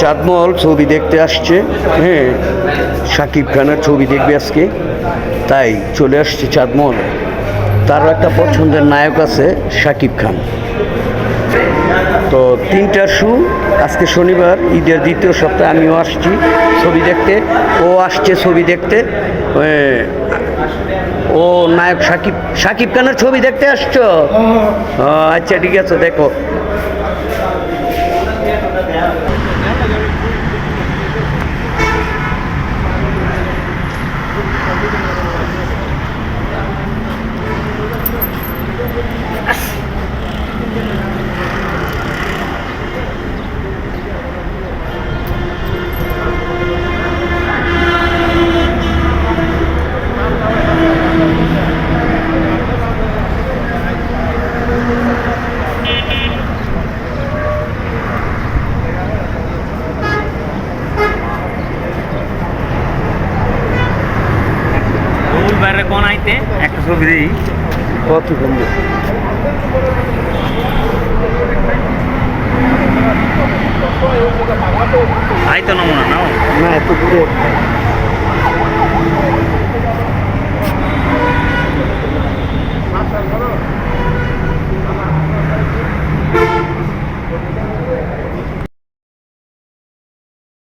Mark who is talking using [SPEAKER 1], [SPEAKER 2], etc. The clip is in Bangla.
[SPEAKER 1] চাঁদমহল ছবি দেখতে আসছে। হ্যাঁ, শাকিব খানের ছবি দেখবে আজকে, তাই চলে আসছে চাঁদমহল। তারও একটা পছন্দের নায়ক আছে শাকিব খান। তো 3টার শো, আজকে শনিবার, ঈদের দ্বিতীয় সপ্তাহে আমিও আসছি ছবি দেখতে, ও আসছে ছবি দেখতে। ও নায়ক শাকিব খানের ছবি দেখতে আসছো? আচ্ছা ঠিক আছে, দেখো।
[SPEAKER 2] বাইরে কোন আইতে একটা ছবি দিই
[SPEAKER 1] কত সুন্দর।
[SPEAKER 2] আইতো নমুনা নাও
[SPEAKER 1] না, এত দূরে